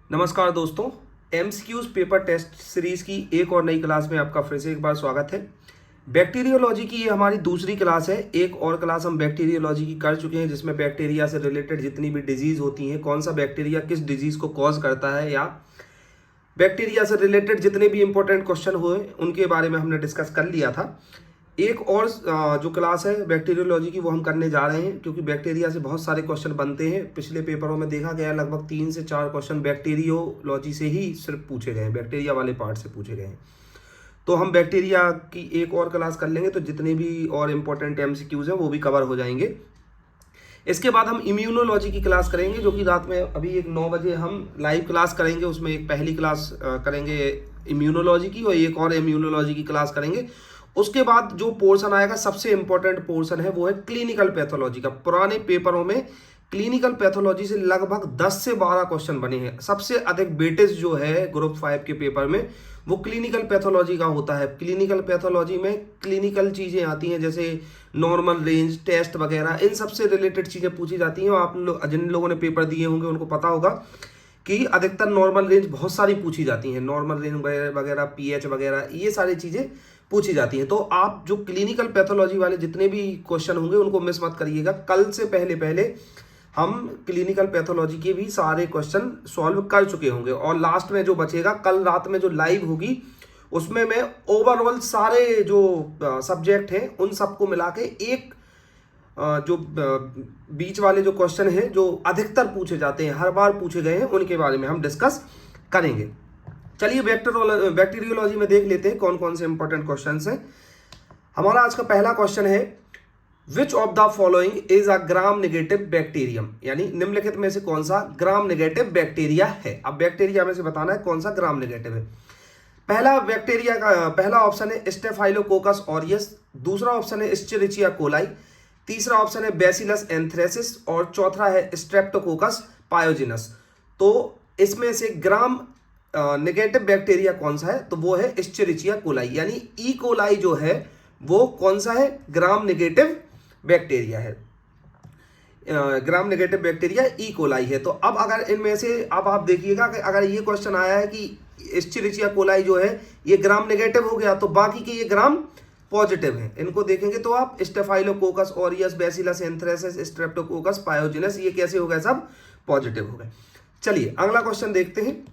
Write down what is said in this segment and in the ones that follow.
नमस्कार दोस्तों, MCQs paper test series की एक और नई क्लास में आपका फिर से एक बार स्वागत है। बैक्टीरियोलॉजी की ये हमारी दूसरी क्लास है। एक और क्लास हम बैक्टीरियोलॉजी की कर चुके हैं जिसमें बैक्टीरिया से रिलेटेड जितनी भी डिजीज होती हैं, कौन सा बैक्टीरिया किस डिजीज को कॉज करता है, या बैक्टीरिया से रिलेटेड जितने भी इंपॉर्टेंट क्वेश्चन हुए उनके बारे में हमने डिस्कस कर लिया था। एक और जो क्लास है बैक्टीरियोलॉजी की वो हम करने जा रहे हैं, क्योंकि बैक्टीरिया से बहुत सारे क्वेश्चन बनते हैं। पिछले पेपरों में देखा गया लगभग 3 से 4 क्वेश्चन बैक्टीरियोलॉजी से ही सिर्फ पूछे गए हैं, बैक्टीरिया वाले पार्ट से पूछे गए हैं। तो हम बैक्टीरिया की एक और क्लास कर लेंगे तो जितने भी और इम्पोर्टेंट एमसीक्यूज हैं वो भी कवर हो जाएंगे। इसके बाद हम इम्यूनोलॉजी की क्लास करेंगे, जो कि रात में अभी एक 9 बजे हम लाइव क्लास करेंगे। उसमें एक पहली क्लास करेंगे इम्यूनोलॉजी की और एक और इम्यूनोलॉजी की क्लास करेंगे। उसके बाद जो पोर्शन आएगा, सबसे इंपॉर्टेंट पोर्शन है, वो है क्लिनिकल पैथोलॉजी का। पुराने पेपरों में क्लिनिकल पैथोलॉजी से लगभग 10 से 12 क्वेश्चन बने हैं। सबसे अधिक वेटेज जो है ग्रुप 5 के पेपर में वो क्लिनिकल पैथोलॉजी का होता है। क्लिनिकल पैथोलॉजी में क्लिनिकल चीज़ें आती हैं, जैसे नॉर्मल रेंज टेस्ट वगैरह, इन सबसे रिलेटेड चीज़ें पूछी जाती हैं। और आप लोग जिन लोगों ने पेपर दिए होंगे उनको पता होगा कि अधिकतर नॉर्मल रेंज बहुत सारी पूछी जाती हैं। नॉर्मल रेंज वगैरह, पीएच वगैरह, ये सारी चीज़ें पूछी जाती हैं। तो आप जो क्लिनिकल पैथोलॉजी वाले जितने भी क्वेश्चन होंगे उनको मिस मत करिएगा। कल से पहले हम क्लिनिकल पैथोलॉजी के भी सारे क्वेश्चन सॉल्व कर चुके होंगे, और लास्ट में जो बचेगा, कल रात में जो लाइव होगी उसमें मैं ओवरऑल सारे जो सब्जेक्ट हैं उन सबको मिला के एक जो बीच वाले जो क्वेश्चन हैं जो अधिकतर पूछे जाते हैं, हर बार पूछे गए हैं, उनके बारे में हम डिस्कस करेंगे। चलिए बैक्टीरियोलॉजी में देख लेते हैं कौन कौन से इंपॉर्टेंट क्वेश्चंस हैं। हमारा आज का पहला क्वेश्चन है, which of the following is a gram negative bacterium, यानी निम्नलिखित में से कौन सा ग्राम नेगेटिव बैक्टीरिया है। अब बैक्टीरिया में से बताना है कौन सा ग्राम नेगेटिव है। पहला बैक्टीरिया का पहला ऑप्शन है स्टेफाइलोकोकस ऑरियस, दूसरा ऑप्शन है एस्चेरिचिया कोलाई, तीसरा ऑप्शन है बैसिलस एंथ्रेसिस और चौथा है स्ट्रेप्टोकोकस पायोजिनस। तो इसमें से ग्राम नेगेटिव बैक्टीरिया कौन सा है, तो वो है एस्चेरिचिया कोलाई, यानी ई कोलाई जो है वो कौन सा है, ग्राम नेगेटिव बैक्टीरिया है। Gram negative bacteria E coli है। तो अब अगर इनमें से अब आप देखिएगा कि अगर ये क्वेश्चन आया है कि एस्चेरिचिया कोलाई जो है ये ग्राम नेगेटिव हो गया, तो बाकी के ये ग्राम पॉजिटिव हैं। इनको देखेंगे तो आप Staphylococcus aureus, Bacillus anthracis, Streptococcus pyogenes, ये कैसे हो गए, सब पॉजिटिव हो गए। चलिए अगला क्वेश्चन देखते हैं।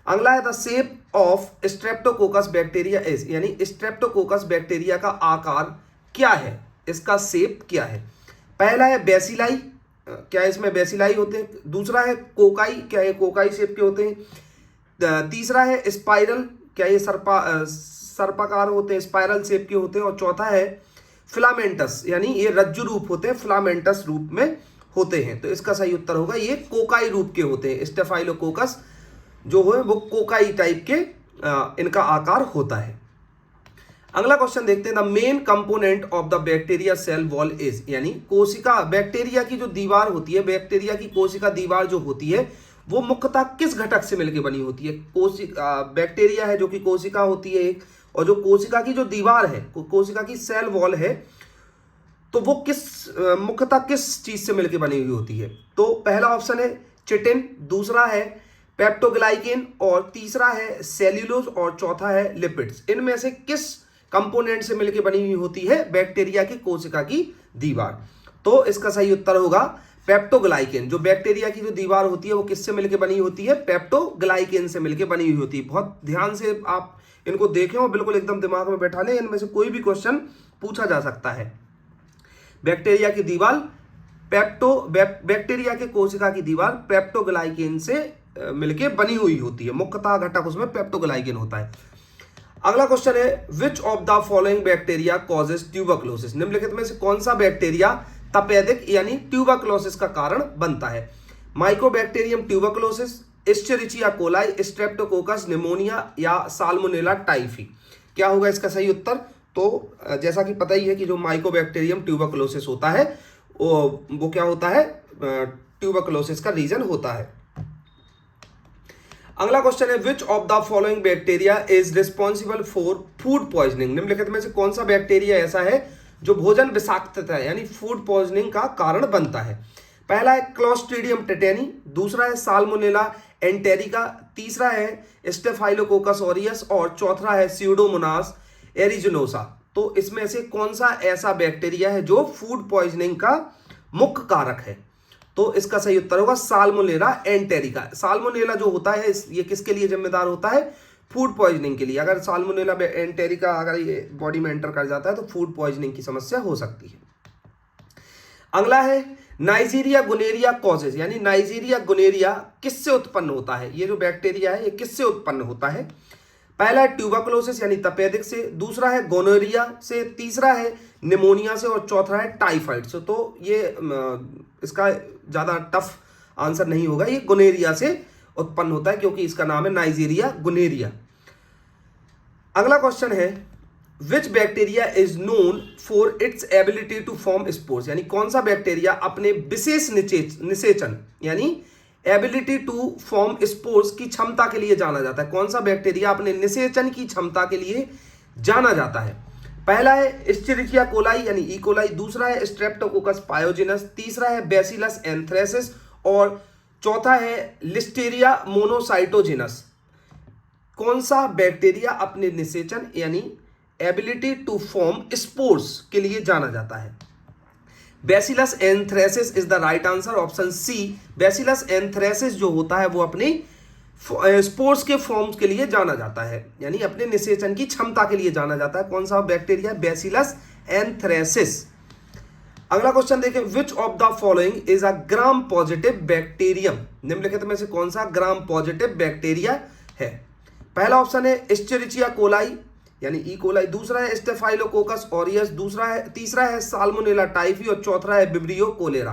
अगला है the shape of Streptococcus bacteria is, यानी स्ट्रेप्टोकोकस बैक्टीरिया का आकार क्या है, इसका शेप क्या है। पहला है बैसिलाई, क्या इसमें बैसिलाई होते हैं। दूसरा है कोकाई, क्या ये कोकाई शेप के होते हैं। तीसरा है स्पाइरल, क्या ये सर्पाकार होते हैं, स्पाइरल शेप के होते हैं। और चौथा है फिलामेंटस, यानी ये रज्जु रूप होते हैं, फिलामेंटस रूप में होते हैं। तो इसका सही उत्तर होगा ये कोकाई रूप के होते हैं। स्टेफाइलोकोकस जो है वो कोकाई टाइप के इनका आकार होता है। अगला क्वेश्चन देखते हैं, the main component of the bacteria cell wall is, यानी कोशिका, बैक्टीरिया की जो दीवार होती है, बैक्टीरिया की कोशिका दीवार जो होती है वो मुख्यतः किस घटक से मिलकर बनी होती है। बैक्टीरिया है जो कि कोशिका होती है एक, और जो कोशिका की जो दीवार है, कोशिका की सेल वॉल है, तो वो मुख्यतः किस चीज से मिलकर बनी हुई होती है। तो पहला ऑप्शन है चिटिन, दूसरा है पेप्टोग्लाइकेन और तीसरा है सेल्यूलोज और चौथा है लिपिड्स। इनमें से किस कंपोनेंट से मिलकर बनी हुई होती है बैक्टीरिया की कोशिका की दीवार। तो इसका सही उत्तर होगा पेप्टोग्लाइकेन। जो बैक्टीरिया की जो दीवार होती है वो किससे मिलकर बनी होती है, पेप्टोग्लाइकेन से मिलकर बनी हुई होती है। बहुत ध्यान से आप इनको देखें और बिल्कुल एकदम दिमाग में बैठा लें, इनमें से कोई भी क्वेश्चन पूछा जा सकता है। बैक्टीरिया की दीवार बैक्टीरिया के कोशिका की दीवार पेप्टोग्लाइकेन से मिलके बनी हुई होती है। मुख्यतः घटक उसमें पेप्टोग्लाइकेन होता है। अगला क्वेश्चन है, which of the following bacteria causes tuberculosis, निम्नलिखित में से कौन सा बैक्टीरिया तपेदिक यानी ट्यूबरक्लोसिस का कारण बनता है। Mycobacterium tuberculosis, Escherichia coli, Streptococcus pneumonia या साल्मोनेला टाइफी। क्या होगा इसका सही उत्तर। तो जैसा कि पता ही है कि जो माइकोबैक्टीरियम ट्यूबरक्लोसिस होता है वो क्या होता है, ट्यूबरक्लोसिस का रीजन होता है। अगला क्वेश्चन है, which of the following bacteria is responsible for food poisoning, निम्नलिखित में से कौन सा बैक्टीरिया ऐसा है जो भोजन विषाक्तता यानी फूड पॉइजनिंग का कारण बनता है। पहला है क्लोस्ट्रीडियम टेटेनी, दूसरा है साल्मोनेला एंटेरिका, तीसरा है स्टेफाइलोकोकस ऑरियस और चौथा है स्यूडोमोनास एरिजिनोसा। तो इसमें से कौन सा ऐसा बैक्टीरिया है जो फूड पॉइजनिंग का मुख्य कारक है? तो इसका सही उत्तर होगा साल्मोनेला एंटेरिका। साल्मोनेला जो होता है ये किसके लिए जिम्मेदार होता है? फूड पॉइजनिंग के लिए। अगर साल्मोनेला एंटेरिका अगर ये बॉडी में एंटर कर जाता है तो फूड पॉइजनिंग की समस्या हो सकती है। अगला है नाइजीरिया गुनेरिया कॉजेज, यानी नाइजीरिया गुनेरिया किससे उत्पन्न होता है? ये जो बैक्टीरिया है ये किससे उत्पन्न होता है? पहला है ट्यूबरकुलोसिस यानी तपेदिक से, दूसरा है गोनोरिया से, तीसरा है निमोनिया से और चौथा है टाइफाइड से। तो ये इसका ज़्यादा टफ आंसर नहीं होगा, ये गुनेरिया से उत्पन्न होता है क्योंकि इसका नाम है नाइजीरिया गुनेरिया। अगला क्वेश्चन है which bacteria is known for its ability to form spores, यानी कौन सा बैक्टीरिया अपने विशेष निषेचन यानी एबिलिटी टू फॉर्म स्पोर्स की क्षमता के लिए जाना जाता है? कौन सा बैक्टीरिया अपने निषेचन की क्षमता के लिए जाना जाता है? पहला है एस्चेरिचिया कोलाई यानी ई कोलाई, दूसरा है स्ट्रेप्टोकोकस पायोजिनस, तीसरा है बैसिलस एंथ्रेसिस और चौथा है लिस्टेरिया मोनोसाइटोजिनस। कौन सा बैक्टीरिया अपने निषेचन यानी एबिलिटी टू फॉर्म स्पोर्स के लिए जाना जाता है? Bacillus anthracis is the right answer, option C. Bacillus anthracis जो होता है वो अपने स्पोर्स के फॉर्म्स के लिए जाना जाता है, यानी अपने निषेचन की क्षमता के लिए जाना जाता है। कौन सा बैक्टीरिया? Bacillus anthracis. अगला क्वेश्चन देखें, विच of the following is a gram positive bacterium? निम्नलिखित में से कौन सा ग्राम पॉजिटिव बैक्टीरिया है? पहला ऑप्शन है एस्चेरिचिया कोलाई यानी ई कोलाई, दूसरा है स्टेफाइलोकोकस ऑरियस, तीसरा है साल्मोनेला टाइफी और चौथा है विब्रियो कोलेरा।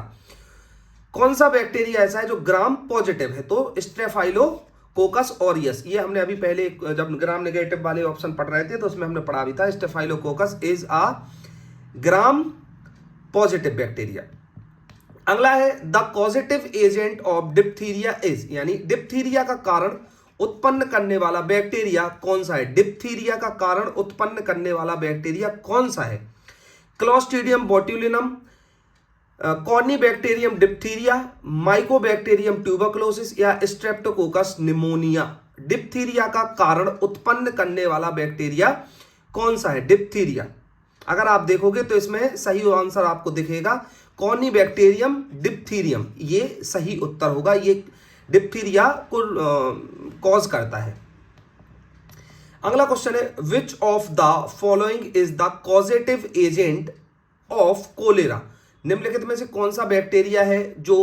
कौन सा बैक्टीरिया ऐसा है जो ग्राम पॉजिटिव है? तो स्टेफाइलोकोकस ऑरियस। ये हमने अभी पहले जब ग्राम नेगेटिव वाले ऑप्शन पढ़ रहे थे तो उसमें हमने पढ़ा भी था, staphylococcus is a gram positive bacteria. अगला है the causative agent of diphtheria is, यानी डिप्थीरिया का कारण उत्पन्न करने वाला बैक्टीरिया कौन सा है? डिप्थीरिया का कारण उत्पन्न करने वाला बैक्टीरिया कौन सा है? Clostridium botulinum, Corynebacterium diphtheria, Mycobacterium tuberculosis या स्ट्रेप्टोकोकस निमोनिया। डिप्थीरिया का कारण उत्पन्न करने वाला बैक्टीरिया कौन सा है? डिप्थीरिया। अगर आप देखोगे तो इसमें सही आंसर आपको दिखेगा कॉर्नीबैक्टीरियम डिप्थीरियम, ये सही उत्तर होगा। ये डिप्थीरिया को कॉज करता है। अगला क्वेश्चन है which of the following is the causative agent of cholera? निम्नलिखित में से कौन सा बैक्टीरिया है जो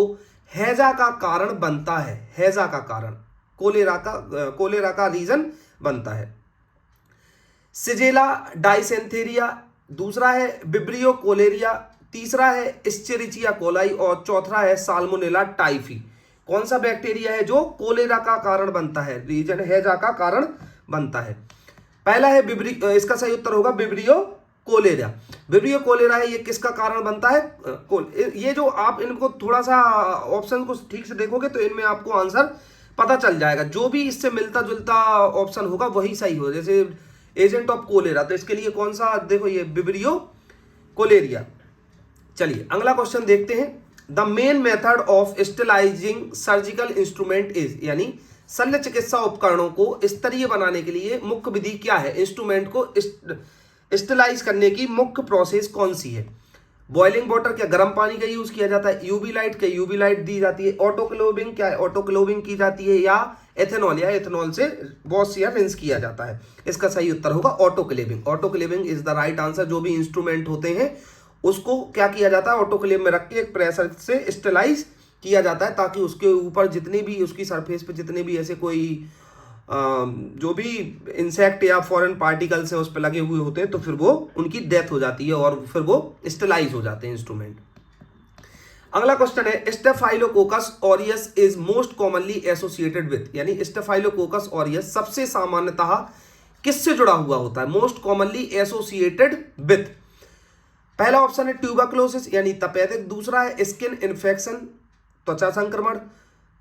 हैजा का कारण बनता है? हैजा का कारण कोलेरा का रीजन बनता है। सिजेला डाइसेंथेरिया, दूसरा है विब्रियो कोलेरिया, तीसरा है एस्चेरिचिया कोलाई और चौथा है साल्मोनेला टाइफी। कौन सा बैक्टीरिया है जो कोलेरा का कारण बनता है, रीजन हैजा का कारण बनता है? पहला है इसका सही उत्तर होगा विब्रियो कोलेरा। विब्रियो कोलेरा है, ये किसका कारण बनता है? ये जो आप इनको थोड़ा सा ऑप्शन को ठीक से देखोगे तो इनमें आपको आंसर पता चल जाएगा। जो भी इससे मिलता जुलता ऑप्शन होगा वही सही हो। जैसे एजेंट ऑफ कोलेरा, तो इसके लिए कौन सा? देखो ये विब्रियो कोलेरिया। चलिए अगला क्वेश्चन देखते हैं। The main method of sterilising surgical instrument is, यानी शल्य चिकित्सा उपकरणों को स्तरीय बनाने के लिए मुख्य विधि क्या है? इंस्ट्रूमेंट को स्टेलाइज करने की मुख्य प्रोसेस कौन सी है? बॉइलिंग वाटर, क्या गर्म पानी का यूज किया जाता है? यूवी लाइट, क्या यूवी लाइट दी जाती है? ऑटोक्लेविंग, क्या ऑटोक्लेविंग की जाती है? या एथेनॉल से वॉश या रिंस किया जाता है? इसका सही उत्तर होगा autoclaving. Autoclaving is the right answer. जो भी इंस्ट्रूमेंट होते हैं उसको क्या किया जाता है? ऑटोक्लेव में रख के एक प्रेशर से स्टेलाइज किया जाता है ताकि उसके ऊपर जितने भी उसकी सरफेस पे जितने भी ऐसे कोई जो भी इंसेक्ट या फॉरेन पार्टिकल्स हैं उस पर लगे हुए होते हैं तो फिर वो उनकी डेथ हो जाती है और फिर वो स्टेलाइज हो जाते हैं इंस्ट्रूमेंट। अगला क्वेश्चन है staphylococcus aureus is most commonly associated with, यानी स्टेफाइलोकोकस ऑरियस सबसे सामान्यतः किससे जुड़ा हुआ होता है? Most commonly associated with. पहला ऑप्शन है ट्यूबरकुलोसिस यानी तपेदिक, दूसरा है स्किन इन्फेक्शन त्वचा संक्रमण,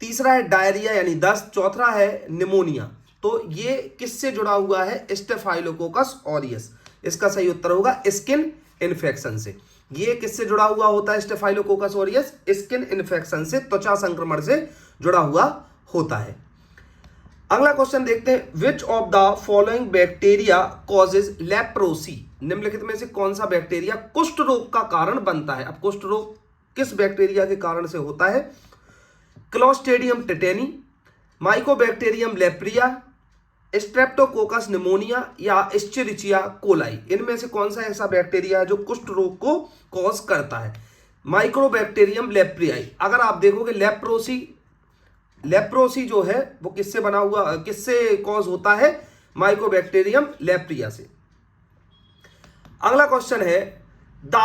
तीसरा है डायरिया यानी दस्त, चौथा है निमोनिया। तो ये किससे जुड़ा हुआ है? Staphylococcus aureus. इसका सही उत्तर होगा स्किन इन्फेक्शन से। ये किससे जुड़ा हुआ होता है? स्टेफाइलोकोकस ऑरियस स्किन इन्फेक्शन से, त्वचा संक्रमण से जुड़ा हुआ होता है। अगला क्वेश्चन देखते हैं, विच of the following bacteria causes leprosy. निम्नलिखित में से कौन सा बैक्टीरिया कुष्ठ रोग का कारण बनता है। अब कुष्ठ रोग किस बैक्टीरिया के कारण से होता है? क्लोस्ट्रीडियम टेटेनी, माइकोबैक्टीरियम लेप्रिया, स्ट्रेप्टोकोकस निमोनिया या एस्चेरिचिया कोलाई। इनमें से कौन सा ऐसा बैक्टीरिया है जो कुष्ठ रोग को कॉज करता है? माइक्रोबैक्टीरियम लेप्रियाई। अगर आप देखोगे लेप्रोसी जो है वो किससे बना हुआ, किससे कॉज होता है? माइकोबैक्टीरियम लेप्रिया से। अगला क्वेश्चन है, the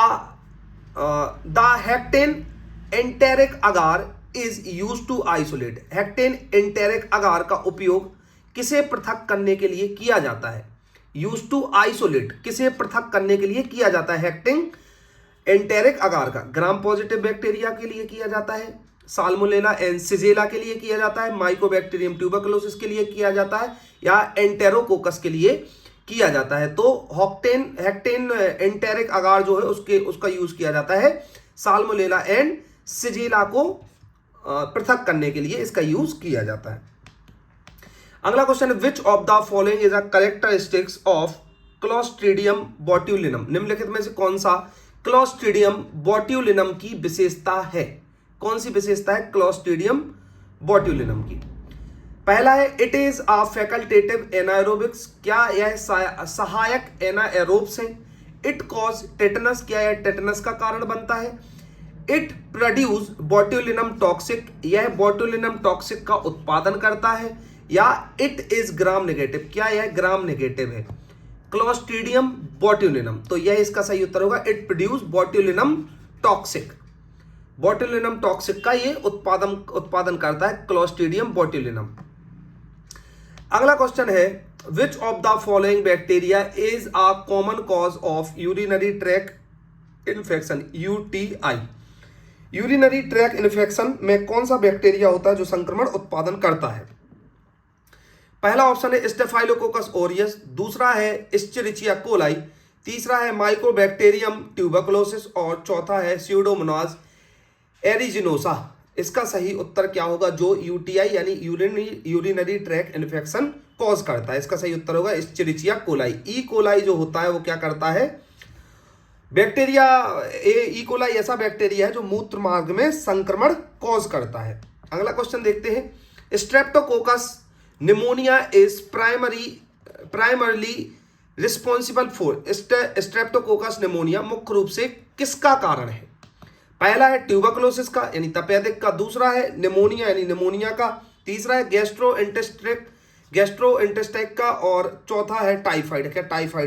Hektoen enteric agar is use to isolate. Hektoen enteric agar का उपयोग किसे पृथक करने के लिए किया जाता है? यूज टू आइसोलेट, किसे पृथक करने के लिए किया जाता है? हेक्टेन एंटेरिक अगार का ग्राम पॉजिटिव बैक्टीरिया के लिए किया जाता है, साल्मोनेला एंड शिगेला के लिए किया जाता है, माइकोबैक्टीरियम ट्यूबरकुलोसिस के लिए किया जाता है, या एंटेरोकोकस के लिए किया जाता है। तो हेक्टेन एंटेरिक अगार जो है उसका यूज किया जाता है साल्मोनेला एंड शिगेला को पृथक करने के लिए इसका यूज किया जाता है। अगला क्वेश्चन है, which of the following is a characteristics of Clostridium botulinum. निम्नलिखित में से कौन सा क्लोस्ट्रीडियम बोट्यूलिनम की विशेषता है? कौन सी विशेषता है क्लोस्ट्रीडियम बोट्यूलिनम की? पहला है, it is a facultative anaerobics. क्या यह सहायक एनाएरोब्स है? It cause tetanus. क्या यह टेटनस का कारण बनता है? It produce botulinum toxic. यह बोट्यूलिनम टॉक्सिक का उत्पादन करता है, या इट इज ग्राम नेगेटिव। क्या यह ग्राम नेगेटिव है? क्लोस्ट्रीडियम बोट्यूलिनम, तो यह इसका सही उत्तर होगा, it produce botulinum toxic. Botulinum toxic का ये उत्पादन करता है क्लोस्ट्रीडियम बोट्यूलिनम। अगला क्वेश्चन है, which of the following bacteria is a common cause of urinary tract infection, UTI. Urinary tract infection में कौन सा बैक्टीरिया होता है जो संक्रमण उत्पादन करता है? पहला ऑप्शन है स्टेफाइलोकोकस ओरियस, दूसरा है एस्चेरिचिया कोलाई, तीसरा है माइकोबैक्टीरियम ट्यूबरकुलोसिस और चौथा है स्यूडोमोनास एरिजिनोसा। इसका सही उत्तर क्या होगा? जो यूटीआई यानी यूरिनरी ट्रैक्ट इन्फेक्शन कॉज करता है, इसका सही उत्तर होगा एस्चेरिचिया कोलाई। ई कोलाई जो होता है वो क्या करता है? बैक्टीरिया ई कोलाई ऐसा बैक्टीरिया है जो मूत्र मार्ग में संक्रमण कॉज करता है। अगला क्वेश्चन देखते हैं, Streptococcus pneumonia is primarily responsible for. Streptococcus pneumonia मुख्य रूप से किसका कारण है? पहला है ट्यूबरकुलोसिस का यानी तपेदिक का, दूसरा है निमोनिया यानी निमोनिया का, तीसरा है गैस्ट्रोइंटेस्टाइक का और चौथा है टाइफाइड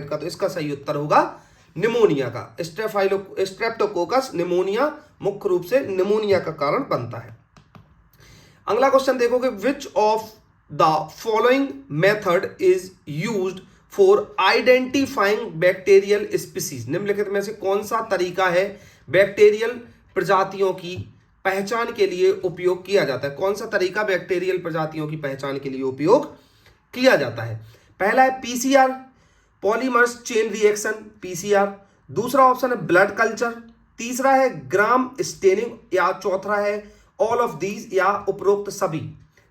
का। तो इसका सही उत्तर होगा निमोनिया का। स्ट्रेप्टोकोकस निमोनिया मुख्य रूप से निमोनिया का कारण बनता है। अगला क्वेश्चन देखोगे, विच of the following method is used for identifying bacterial species. निम्नलिखित में से कौन सा तरीका है बैक्टीरियल प्रजातियों की पहचान के लिए उपयोग किया जाता है? कौन सा तरीका बैक्टीरियल प्रजातियों की पहचान के लिए उपयोग किया जाता है? पहला है PCR, polymers chain reaction, PCR, दूसरा ऑप्शन है ब्लड कल्चर, तीसरा है ग्राम स्टेनिंग, या चौथा है ऑल ऑफ दीज या उपरोक्त सभी।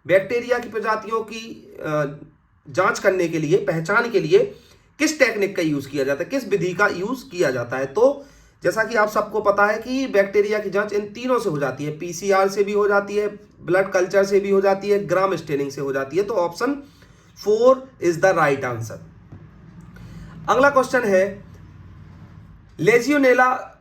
बैक्टीरिया की प्रजातियों की जांच करने के लिए, पहचान के लिए किस टेक्निक का यूज किया जाता है, किस विधि का यूज किया जाता है? तो जैसा कि आप सबको पता है कि बैक्टीरिया की जांच इन तीनों से हो जाती है, पीसीआर से भी हो जाती है, ब्लड कल्चर से भी हो जाती है, ग्राम स्टेनिंग से हो जाती है। तो option 4 is the right answer. अगला क्वेश्चन है, लेजियोनेला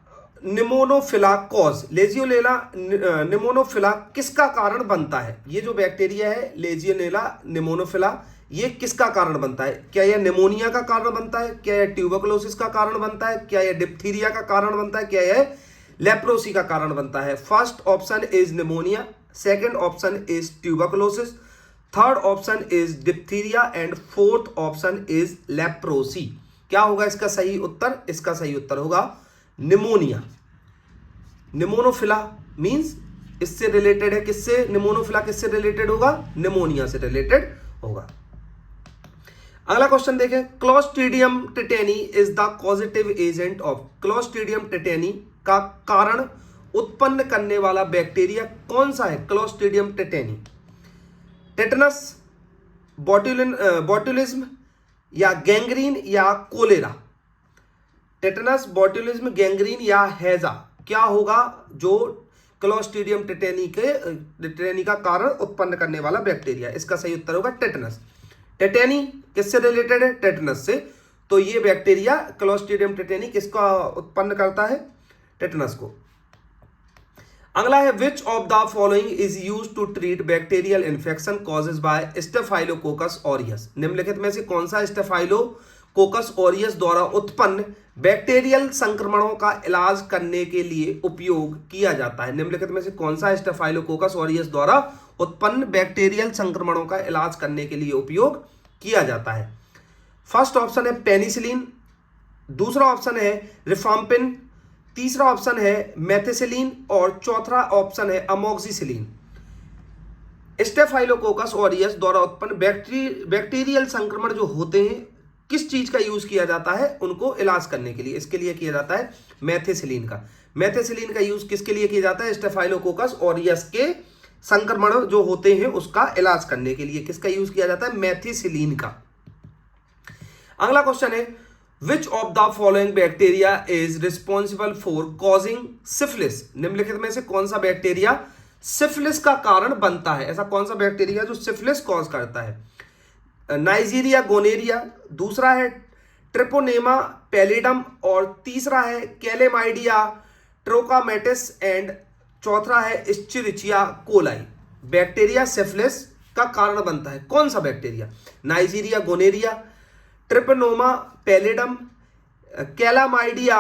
निमोनोफिला कॉज। लेजियोनेला निमोनोफिला किसका कारण बनता है? ये जो बैक्टीरिया है लेजियोनेला निमोनोफिला, ये किसका कारण बनता है? क्या यह निमोनिया का कारण बनता है? क्या यह ट्यूबरकुलोसिस का कारण बनता है? क्या यह डिप्थीरिया का कारण बनता है? क्या यह लेप्रोसी का कारण बनता है? First option is pneumonia, second option is tuberculosis, third option is diphtheria and fourth option is leprosy. क्या होगा इसका सही उत्तर? इसका सही उत्तर होगा निमोनिया। निमोनोफिला मींस इससे रिलेटेड है, किससे? निमोनोफिला किससे रिलेटेड होगा? निमोनिया से रिलेटेड होगा। अगला क्वेश्चन देखें, Clostridium tetani is the causative agent of. Clostridium tetani का कारण उत्पन्न करने वाला बैक्टीरिया कौन सा है? क्लोस्ट्रीडियम टेटेनी, टेटनस, बॉटुलिज्म या गैंग्रीन या कोलेरा। टेटनस, बॉटुलिज्म, गैंग्रीन या हैजा, क्या होगा जो क्लोस्ट्रीडियम टेटेनी का कारण उत्पन्न करने वाला बैक्टीरिया? इसका सही उत्तर होगा टेटनस। टेटेनी किससे रिलेटेड है? टेटनस से। तो ये बैक्टीरिया क्लोस्ट्रीडियम टेटेनी किसका उत्पन्न करता है? टेटनस को। अगला है which of the following is use to treat bacterial infection causes by staphylococcus aureus. निम्नलिखित में से कौन सा स्टेफाइलोकोकस ऑरियस द्वारा उत्पन्न बैक्टीरियल संक्रमणों का इलाज करने के लिए उपयोग किया जाता है? निम्नलिखित में से कौन सा स्टेफाइलोकोकस ऑरियस द्वारा उत्पन्न बैक्टीरियल संक्रमणों का इलाज करने के लिए उपयोग किया जाता है? फर्स्ट ऑप्शन है पेनिसिलिन, दूसरा ऑप्शन है रिफाम्पिन, तीसरा ऑप्शन है मेथिसिलिन और चौथा ऑप्शन है अमोक्सिसिलिन। स्टेफाइलोकोकस ऑरियस द्वारा उत्पन्न बैक्टीरियल संक्रमण जो होते हैं किस चीज का यूज किया जाता है उनको इलाज करने के लिए? इसके लिए किया जाता है मेथिसिलिन का। मेथिसिलिन का यूज किसके लिए किया जाता है? स्टेफाइलोकोकस ऑरियस के संक्रमण जो होते हैं उसका इलाज करने के लिए किसका यूज किया जाता है? मेथिसिलिन का। अगला क्वेश्चन है which of the following bacteria is responsible for causing syphilis. निम्नलिखित में से कौन सा बैक्टीरिया सिफिलिस का कारण बनता है? ऐसा कौन सा बैक्टीरिया जो सिफिलिस कॉज करता है? नाइजीरिया गोनेरिया, दूसरा है ट्रिपोनेमा पैलिडम और तीसरा है कैलेमाइडिया ट्रोकामेटिस एंड चौथा है इस्चरिचिया कोलाई। बैक्टीरिया सिफिलिस का कारण बनता है कौन सा bacteria? Neisseria gonorrhoeae, Treponema pallidum, Chlamydia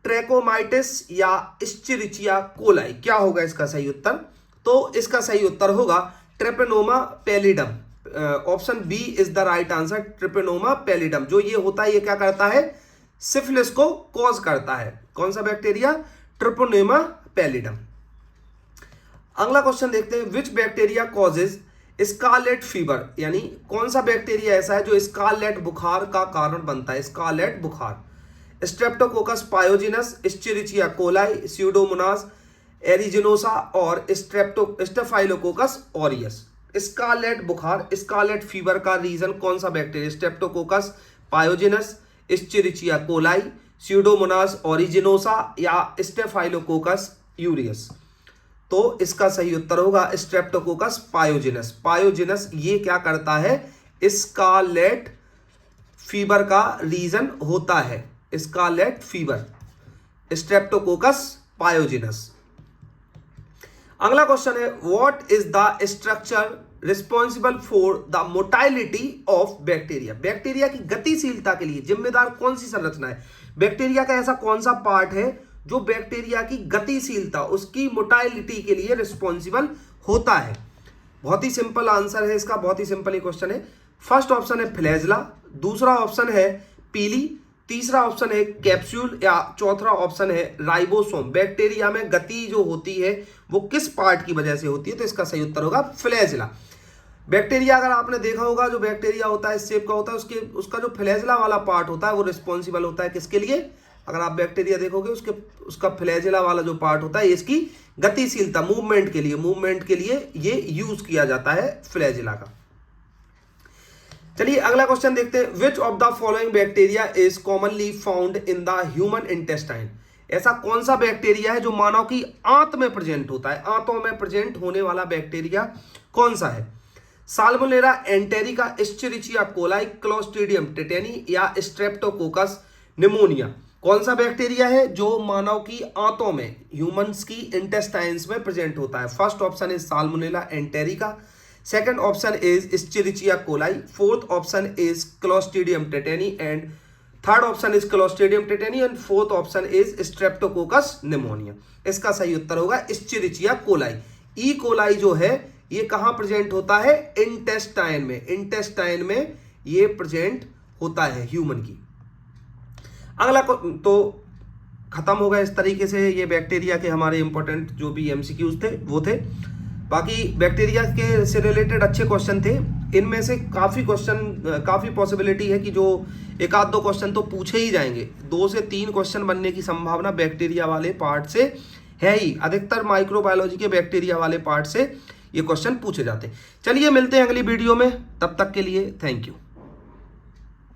trachomatis या इस्चरिचिया कोलाई। क्या होगा इसका सही उत्तर? तो इसका सही उत्तर होगा treponema pallidum. Option B is the right answer, treponema pallidum. जो ये होता है ये क्या करता है? सिफिलिस को कॉज करता है। कौन सा बैक्टीरिया? Treponema pallidum. अगला क्वेश्चन देखते हैं विच बैक्टीरिया कॉजेज स्कारलेट फीवर, यानी कौन सा बैक्टीरिया ऐसा है जो स्कारलेट बुखार का कारण बनता है? स्कारलेट बुखार। Streptococcus pyogenes, Escherichia coli, Pseudomonas aeruginosa और स्टेफाइलोकोकस ऑरियस। स्कारलेट बुखार, स्कारलेट फीवर का रीजन कौन सा bacteria? Streptococcus pyogenes, Escherichia coli, Pseudomonas aeruginosa या स्टेफाइलोकोकस यूरियस। तो इसका सही उत्तर होगा स्ट्रेप्टोकोकस पायोजिनस। पायोजिनस ये क्या करता है? स्कारलेट फीवर का रीजन होता है। Scarlet fever, Streptococcus pyogenes. अगला क्वेश्चन है what is the structure responsible for the motility of bacteria. Bacteria की गतिशीलता के लिए जिम्मेदार कौन सी संरचना है? बैक्टीरिया का ऐसा कौन सा पार्ट है जो बैक्टीरिया की गतिशीलता, उसकी मोटाइलिटी के लिए रिस्पॉन्सिबल होता है? बहुत ही सिंपल आंसर है इसका, बहुत ही सिंपल ही क्वेश्चन है। फर्स्ट ऑप्शन है फ्लैजला, दूसरा ऑप्शन है पीली, तीसरा ऑप्शन है कैप्सूल या चौथा ऑप्शन है राइबोसोम। बैक्टीरिया में गति जो होती है वो किस पार्ट की वजह से होती है? तो इसका सही उत्तर होगा फ्लैजला। बैक्टीरिया अगर आपने देखा होगा जो बैक्टीरिया होता है इस शेप का होता है, उसका जो फ्लैजला वाला पार्ट होता है वो रिस्पॉन्सिबल होता है किसके लिए? अगर आप बैक्टीरिया देखोगे उसका फ्लैजला वाला जो पार्ट होता है इसकी गतिशीलता, मूवमेंट के लिए ये यूज किया जाता है फ्लैजला का। चलिए अगला क्वेश्चन देखते हैं विच of the following bacteria is commonly found in the human intestine. ऐसा कौन सा बैक्टीरिया है जो मानव की आंत में प्रेजेंट होता है? आंतों में प्रेजेंट होने वाला बैक्टीरिया कौन सा है? साल्मोनेला एंटेरिका, इस्चरिचिया कोलाई, क्लोस्ट्रीडियम टेटेनी या स्ट्रेप्टोकोकस निमोनिया। कौन सा बैक्टीरिया है जो मानव की आंतों में, ह्यूमंस की इंटेस्टाइन्स में प्रेजेंट होता है? First option is Salmonella enterica, second option is Escherichia coli, fourth option is Clostridium tetani and third option is Clostridium tetani and fourth option is Streptococcus pneumoniae. इसका सही उत्तर होगा इस्चरिचिया कोलाई। ई कोलाई जो है ये कहां प्रेजेंट होता है? इंटेस्टाइन में। इंटेस्टाइन में ये प्रेजेंट होता है ह्यूमन की। अगला तो खत्म होगा इस तरीके से ये बैक्टीरिया के हमारे इंपॉर्टेंट जो भी एमसीक्यूज थे वो थे। बाकी बैक्टीरिया के से रिलेटेड अच्छे क्वेश्चन थे। इनमें से काफ़ी पॉसिबिलिटी है कि जो एक आध दो क्वेश्चन तो पूछे ही जाएंगे। 2 से 3 क्वेश्चन बनने की संभावना बैक्टीरिया वाले पार्ट से है ही। अधिकतर माइक्रोबायोलॉजी के बैक्टीरिया वाले पार्ट से ये क्वेश्चन पूछे जाते हैं। चलिए मिलते हैं अगली वीडियो में, तब तक के लिए थैंक यू।